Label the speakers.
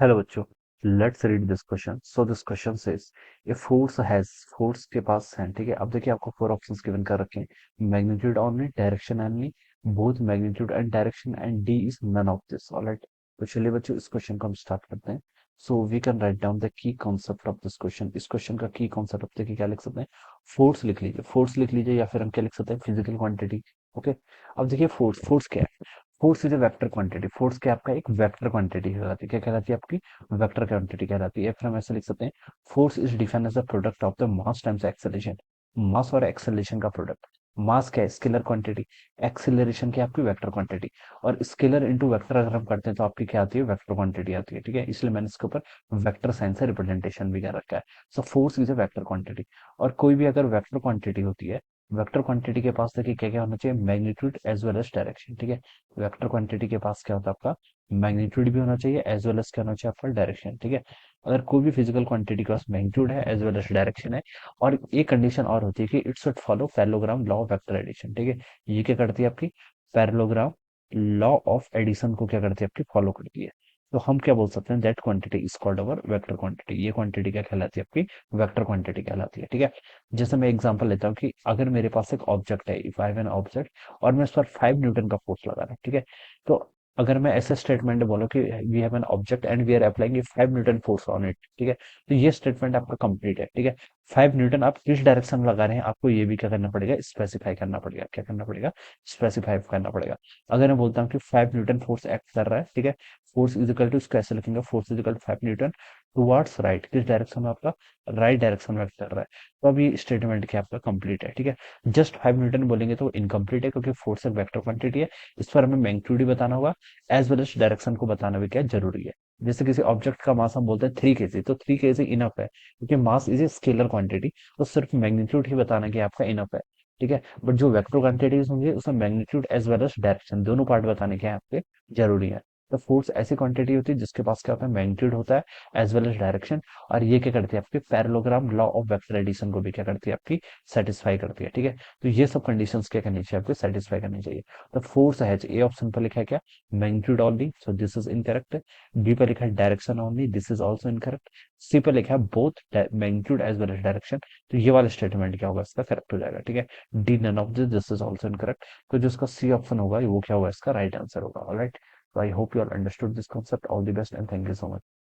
Speaker 1: Hello बच्चों, let's read this question. So this question says a force has, force के पास है, ठीक है। अब देखिए आपको फोर ऑप्शंस गिवन कर रखे हैं, magnitude only, direction only, both magnitude and direction, and D is none of this. Alright, तो चलिए बच्चों इस क्वेश्चन को हम स्टार्ट करते हैं। So we can write down the key concept of this question. इस क्वेश्चन का की कॉन्सेप्ट देखिए क्या लिख सकते हैं, फोर्स लिख लीजिए, फोर्स लिख लीजिए, या फिर हम क्या लिख सकते हैं, फिजिकल क्वांटिटी। ओके, अब देखिए फोर्स, फोर्स क्या है? Force is a vector quantity. Force क्या आपका एक वेक्टर क्वांटिटी कहलाती है, क्या कहलाती है आपकी? वेक्टर क्वांटिटी कहलाती है। फिर हम ऐसे लिख सकते हैं, force is defined as the product of the mass times acceleration. Mass और एक्सेलरेशन का प्रोडक्ट। मास क्या है? Scalar quantity. एक्सेलरेशन क्या है? आपकी वेक्टर क्वांटिटी। और स्केलर इनटू वेक्टर अगर हम करते हैं तो आपकी क्या आती है? वेक्टर क्वांटिटी आती है, ठीक है। इसलिए मैंने इसके ऊपर वेक्टर साइन से रिप्रेजेंटेशन भी कर रखा है। So force is a vector quantity. और कोई भी अगर वेक्टर क्वांटिटी होती है, वेक्टर क्वांटिटी के पास देखिए क्या क्या होना चाहिए, magnitude as well as direction, ठीक है। वेक्टर क्वांटिटी के पास क्या होता है आपका? मैग्नीट्यूड भी होना चाहिए एज वेल एज क्या होना चाहिए आपका? डायरेक्शन, ठीक है। अगर कोई भी फिजिकल क्वांटिटी के पास मैग्नीट्यूड है एज वेल एज डायरेक्शन है, और एक कंडीशन और होती है कि it should follow parallelogram law of vector addition, ठीक है। ये क्या करती है आपकी? पैरेललोग्राम लॉ ऑफ एडिशन को क्या करती है आपकी? फॉलो करती है। तो हम क्या बोल सकते हैं, that quantity is called our vector quantity. ये क्वांटिटी क्या कहलाती है आपकी? वेक्टर क्वांटिटी कहलाती है, ठीक है। जैसे मैं एग्जांपल लेता हूँ कि अगर मेरे पास एक ऑब्जेक्ट है, if I have an object, और मैं उस पर 5 न्यूटन का फोर्स लगा रहा हूँ, ठीक है। तो अगर मैं ऐसे स्टेटमेंट बोलो कि we have an object and we are applying 5 newton force on it, ठीक है, तो ये स्टेटमेंट आपका कंप्लीट है, ठीक है। 5 न्यूटन आप किस डायरेक्शन में लगा रहे हैं, आपको ये भी क्या करना पड़ेगा? स्पेसिफाई करना पड़ेगा। क्या करना पड़ेगा? स्पेसिफाई करना पड़ेगा। अगर मैं बोलता हूँ कि 5 न्यूटन फोर्स एक्ट कर रहा है, ठीक है, फोर्स इज इक्वल टू, इसको ऐसे लिखेंगे, force is equal to 5 newton towards right. किस डायरेक्शन में आपका? राइट डायरेक्शन में एक्ट कर रहा है। तो अभी स्टेटमेंट क्या आपका कंप्लीट है, ठीक है। जस्ट 5 न्यूटन बोलेंगे तो इनकम्प्लीट है, क्योंकि फोर्स एक वेक्टर क्वांटिटी है। इस पर हमें मैग्नीट्यूड ही बताना होगा, एज वेल एज डायरेक्शन को बताना भी क्या जरूरी है। जैसे किसी ऑब्जेक्ट का मास हम बोलते हैं 3 kg, तो 3 kg इनफ है, क्योंकि mass is a scalar quantity. तो सिर्फ मैग्नीट्यूड ही बताना कि आपका इनफ है, ठीक है। बट जो वेक्टर क्वांटिटीज होंगे उसमें magnitude as well as direction दोनों पार्ट बताने के आपके जरूरी है। तो फोर्स ऐसी क्वांटिटी होती है जिसके पास क्या होता है? मैग्नीट्यूड होता है एज वेल एज डायरेक्शन। और ये क्या करती है आपकी? Parallelogram law of vector addition को भी क्या करती है आपकी? सेटिस्फाई करती है, ठीक है। तो ये सब कंडीशंस क्या करनी चाहिए आपको? सेटिस्फाई करनी चाहिए। तो फोर्स है, ए ऑप्शन पर लिखा है क्या? Magnitude only, so this is incorrect. B पर लिखा है direction only, this is also incorrect. C पर लिखा है both magnitude as well as direction, तो ये वाला स्टेटमेंट क्या होगा? इसका करेक्ट हो जाएगा, ठीक है। D none of this is also incorrect. तो जो इसका सी ऑप्शन होगा वो क्या होगा? इसका राइट आंसर होगा। Alright, so I hope you all understood this concept. All the best and thank you so much.